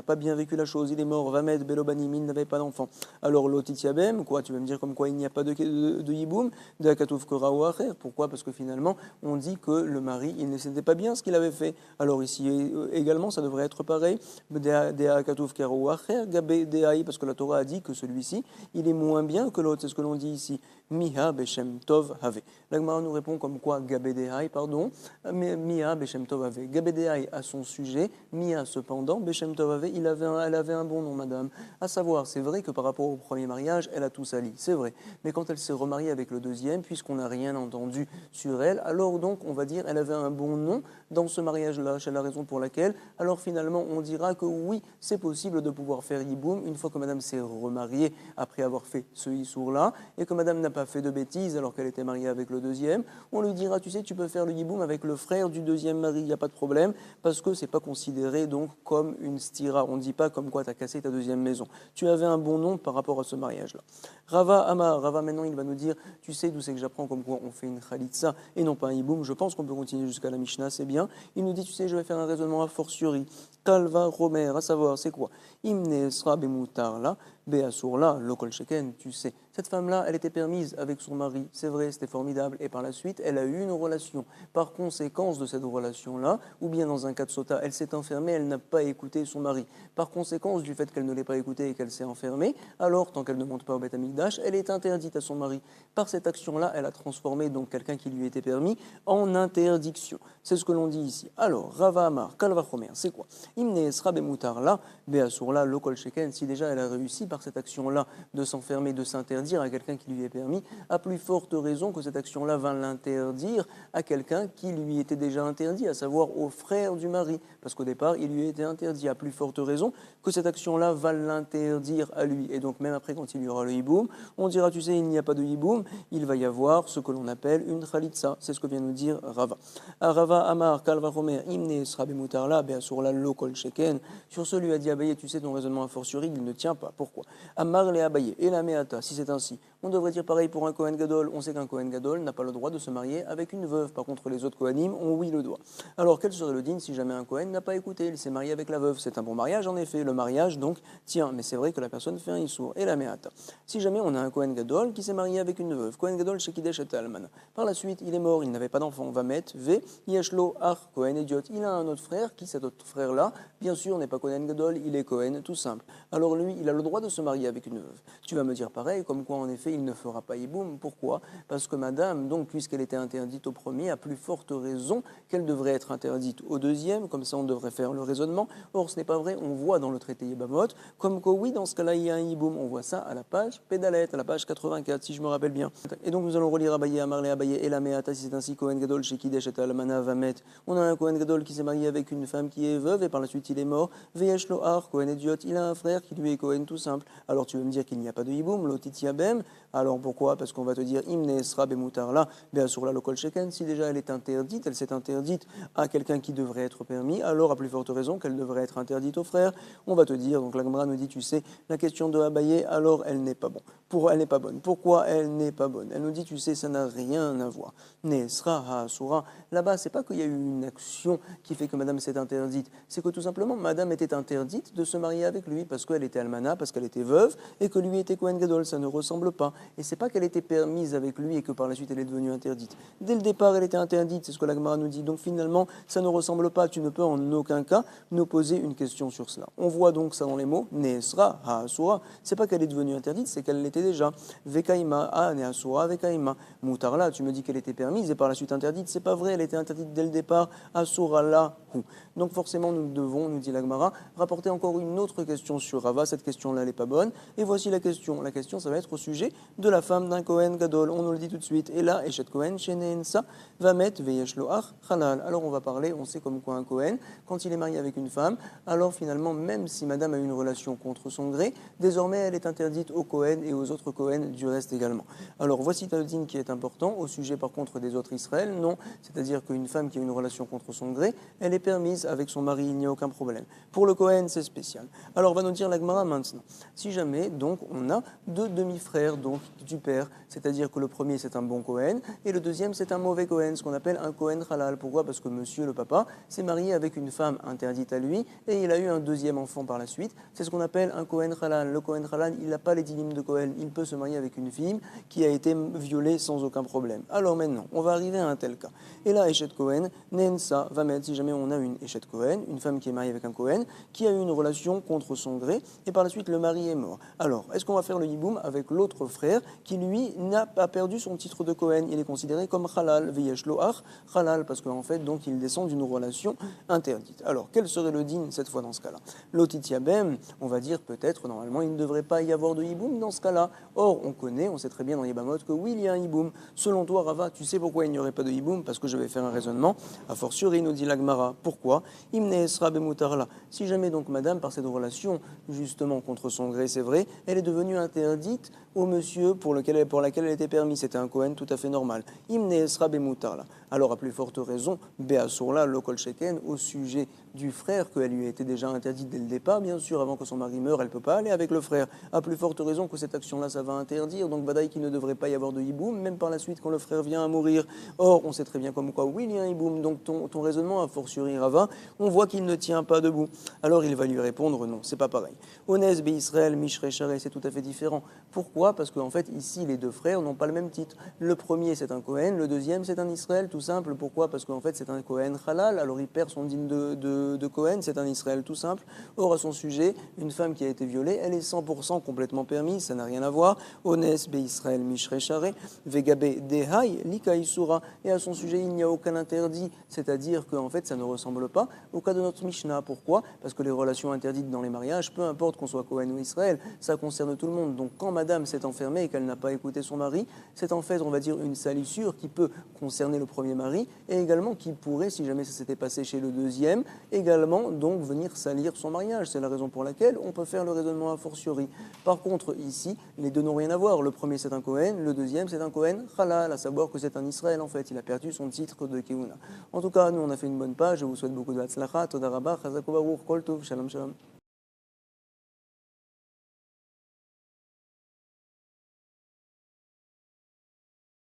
pas bien vécu la chose, il est mort, Vamed, Belobanim, il n'avait pas d'enfant. Alors l'Otitiabem, quoi, tu vas me dire comme quoi il n'y a pas de Yiboum, de Akatouf Kora ou Acher. Pourquoi? Parce que finalement, on dit que le mari, il ne s'était pas bien ce qu'il avait fait. Alors ici également, ça devrait être pareil, de Akatouf Kora ou Acher, Gabé Dehaï, parce que la Torah a dit que celui-ci, il est moins bien que l'autre, c'est ce que l'on dit ici. Miha Beshem Tov Have. La Gemara nous répond comme quoi Gabedehai, pardon, Miha Beshem Tov Have. Gabedehai a son sujet, Miha cependant, Beshem Tov Have, elle avait un bon nom, madame. À savoir, c'est vrai que par rapport au premier mariage, elle a tout sali, c'est vrai. Mais quand elle s'est remariée avec le deuxième, puisqu'on n'a rien entendu sur elle, alors donc, on va dire, elle avait un bon nom dans ce mariage-là. C'est la raison pour laquelle, alors finalement, on dira que oui, c'est possible de pouvoir faire Yiboum une fois que madame s'est remariée après avoir fait ce Issour-là, et que madame n'a pas fait de bêtises alors qu'elle était mariée avec le deuxième, on lui dira, tu sais, tu peux faire le Yiboum avec le frère du deuxième mari, il n'y a pas de problème, parce que c'est pas considéré donc comme une stira. On ne dit pas comme quoi tu as cassé ta deuxième maison. Tu avais un bon nom par rapport à ce mariage-là. Rava Amar, Rava maintenant il va nous dire, tu sais d'où c'est que j'apprends comme quoi on fait une khalitsa et non pas un Yiboum. Je pense qu'on peut continuer jusqu'à la Mishnah, c'est bien. Il nous dit, tu sais, je vais faire un raisonnement a fortiori. Kalva Romer, à savoir, c'est quoi? Imne sra bemutar là, Béassour là, lokol sheken, tu sais. Cette femme-là, elle était permise avec son mari, c'est vrai, c'était formidable, et par la suite, elle a eu une relation. Par conséquence de cette relation-là, ou bien dans un cas de sota, elle s'est enfermée, elle n'a pas écouté son mari. Par conséquence du fait qu'elle ne l'ait pas écouté et qu'elle s'est enfermée, alors, tant qu'elle ne monte pas au Beth Amikdash, elle est interdite à son mari. Par cette action-là, elle a transformé donc quelqu'un qui lui était permis en interdiction. C'est ce que l'on dit ici. Alors, Rava Amar, Kalva Chomer, c'est quoi? Imne esra bemutar là, Béassour là, lokol sheken, si déjà elle a réussi par cette action-là de s'enfermer, de s'interdire à quelqu'un qui lui est permis, à plus forte raison que cette action-là va l'interdire à quelqu'un qui lui était déjà interdit, à savoir au frère du mari, parce qu'au départ, il lui était interdit, à plus forte raison que cette action-là va l'interdire à lui. Et donc même après, quand il y aura le hiboum, on dira, tu sais, il n'y a pas de hiboum, il va y avoir ce que l'on appelle une khalitsa. C'est ce que vient nous dire Rava. Rava Amar, Kalva Romer, Imne Srabemutar la, Beassour la, Lokol Sheken. Sur ce, lui a dit Abaye, tu sais, ton raisonnement a fortiori, il ne tient pas. Pourquoi? Amar le Abaye, et la Meata, si c'est ainsi, on devrait dire pareil pour un Kohen Gadol. On sait qu'un Kohen Gadol n'a pas le droit de se marier avec une veuve. Par contre, les autres Kohanim ont oui le droit. Alors, quel serait le din si jamais un Kohen n'a pas écouté? Il s'est marié avec la veuve. C'est un bon mariage, en effet. Le mariage, donc, tient. Mais c'est vrai que la personne fait un issour. Et la Meata. Si jamais on a un Kohen Gadol qui s'est marié avec une veuve, Kohen Gadol chez Kidesh et Alman. Par la suite, il est mort, il n'avait pas d'enfant. On va mettre V, Yeshlo, Ach, Kohen idiot. Il a un autre frère qui, cet autre frère-là, bien sûr, n'est pas Kohen Gadol, il est Kohen, tout simple. Alors lui, il a le droit de se marier avec une veuve. Tu vas me dire pareil, comme quoi en effet il ne fera pas hiboum. Pourquoi? Parce que madame, donc, puisqu'elle était interdite au premier, a plus forte raison qu'elle devrait être interdite au deuxième, comme ça on devrait faire le raisonnement. Or ce n'est pas vrai, on voit dans le traité Yebamot, comme que oui, dans ce cas-là il y a un hiboum. On voit ça à la page Pédalette, à la page 84, si je me rappelle bien. Et donc nous allons relire Abaye, Amarle, Abaye et la Meata, si c'est ainsi, Kohen Gadol, chez Kidesh et Almana, Vamet. On a un Kohen Gadol qui s'est marié avec une femme qui est veuve et par la suite il est mort. Veyesh Lohar, Kohen idiot, il a un frère qui lui est Kohen tout simple. Alors tu veux me dire qu'il n'y a pas de hiboum, l'otitiabem. Alors pourquoi? Parce qu'on va te dire Imne Esra Bemutar là, Beasur la Lokol Sheken, si déjà elle est interdite, elle s'est interdite à quelqu'un qui devrait être permis, alors à plus forte raison qu'elle devrait être interdite aux frères. On va te dire, donc la Gemara nous dit, tu sais, la question de Abaye, alors elle n'est pas bonne. Elle n'est pas bonne. Pourquoi elle n'est pas bonne? Elle nous dit, tu sais, ça n'a rien à voir. Nesra Haasura. Là-bas, c'est pas qu'il y a eu une action qui fait que madame s'est interdite, c'est que tout simplement, madame était interdite de se marier avec lui parce qu'elle était almana, parce qu'elle était veuve, et que lui était Kohen Gadol, ça ne ressemble pas. Et c'est pas qu'elle était permise avec lui et que par la suite elle est devenue interdite. Dès le départ, elle était interdite, c'est ce que la Gemara nous dit. Donc finalement, ça ne ressemble pas, tu ne peux en aucun cas nous poser une question sur cela. On voit donc ça dans les mots, Nesra Haasura. C'est pas qu'elle est devenue interdite, c'est qu'elle l'était déjà. Vekaima, Neasura, Vekaima. Moutarla, tu me dis qu'elle était permise et par la suite interdite. C'est pas vrai, elle était interdite dès le départ. Asura la hu. Donc forcément, nous devons, nous dit la Gemara, rapporter encore une autre question sur Rava. Cette question-là, elle n'est pas bonne. Et voici la question. La question, ça va être au sujet de la femme d'un Kohen Gadol. On nous le dit tout de suite. Et là, Eshet Kohen, Sheneensa, va mettre Veyesh Loach, Halal. Alors on va parler, on sait comme quoi un Kohen, quand il est marié avec une femme, alors finalement, même si madame a eu une relation contre son gré, désormais elle est interdite aux Kohen et aux autres Kohen du reste également. Alors voici le din qui est important. Au sujet par contre des autres Israël, non. C'est-à-dire qu'une femme qui a une relation contre son gré, elle est permise avec son mari, il n'y a aucun problème. Pour le Kohen, c'est spécial. Alors va nous dire la Gemara maintenant. Si jamais, donc, on a deux demi-frères donc, du père, c'est-à-dire que le premier c'est un bon Kohen et le deuxième c'est un mauvais Kohen, ce qu'on appelle un Kohen halal. Pourquoi? Parce que monsieur le papa s'est marié avec une femme interdite à lui et il a eu un deuxième enfant par la suite. C'est ce qu'on appelle un Kohen halal. Le Kohen halal, il n'a pas les dinim de Kohen, il peut se marier avec une fille qui a été violée sans aucun problème. Alors maintenant, on va arriver à un tel cas. Et là, Eshet Kohen, Nensa va mettre, si jamais on a une Eshet Kohen, une femme qui est mariée avec un Kohen, qui a eu une relation contre son gré et par la suite le mari est mort. Alors, est-ce qu'on va faire le hiboum avec l'autre frère qui lui n'a pas perdu son titre de Kohen? Il est considéré comme halal, Veyesh Loach, halal, parce qu'en fait, donc, il descend d'une relation interdite. Alors, quel serait le din cette fois dans ce cas-là? L'otitiabem, on va dire peut-être, normalement, il ne devrait pas y avoir de hiboum dans ce cas-là. Or, on sait très bien dans Yebamot que oui, il y a un hiboum. Selon toi, Rava, tu sais pourquoi il n'y aurait pas de hiboum? Parce que je vais faire un raisonnement. A fortiori, nous dit l'Agmara. Pourquoi? Imne Esra Bemutarla. Si jamais donc madame, par cette relation, justement contre son gré, c'est vrai, elle est devenue interdite au monsieur pour laquelle elle était permise. C'était un Kohen tout à fait normal. Imne Esra Bemutarla. Alors, à plus forte raison, Beasurla, le Kol Sheken, au sujet du frère, qu'elle lui était déjà interdite dès le départ, bien sûr, avant que son mari meure, elle ne peut pas aller avec le frère. À plus forte raison que cette action-là, ça va interdire. Donc, badaï qu'il ne devrait pas y avoir de hiboum, même par la suite quand le frère vient à mourir. Or, on sait très bien comme quoi, oui, il y a un hiboum. Donc, ton raisonnement, a fortiori Rava, on voit qu'il ne tient pas debout. Alors, il va lui répondre, non, c'est pas pareil. Onez, Be Israël, Mishre Charé, c'est tout à fait différent. Pourquoi? Parce qu'en fait, ici, les deux frères n'ont pas le même titre. Le premier, c'est un Kohen, le deuxième, c'est un Israël, tout simple. Pourquoi? Parce qu'en fait, c'est un Kohen halal, alors il perd son digne de Kohen, c'est un Israël tout simple. Or, à son sujet, une femme qui a été violée, elle est 100% complètement permise, ça n'a rien à voir. Ones be Israël mishre share, vegabe dehai likaisura. Et à son sujet, il n'y a aucun interdit, c'est-à-dire qu'en fait, ça ne ressemble pas au cas de notre Mishnah. Pourquoi? Parce que les relations interdites dans les mariages, peu importe qu'on soit Kohen ou Israël, ça concerne tout le monde. Donc, quand madame s'est enfermée et qu'elle n'a pas écouté son mari, c'est en fait, on va dire, une salissure qui peut concerner le premier mari et également qui pourrait, si jamais ça s'était passé chez le deuxième, également donc venir salir son mariage. C'est la raison pour laquelle on peut faire le raisonnement a fortiori. Par contre, ici, les deux n'ont rien à voir. Le premier, c'est un Kohen, le deuxième, c'est un Kohen halal, à savoir que c'est un Israël en fait. Il a perdu son titre de Keuna. En tout cas, nous, on a fait une bonne page. Je vous souhaite beaucoup de hatzlacha, toda rabba, chazak ubaruch, kol tov, shalom shalom.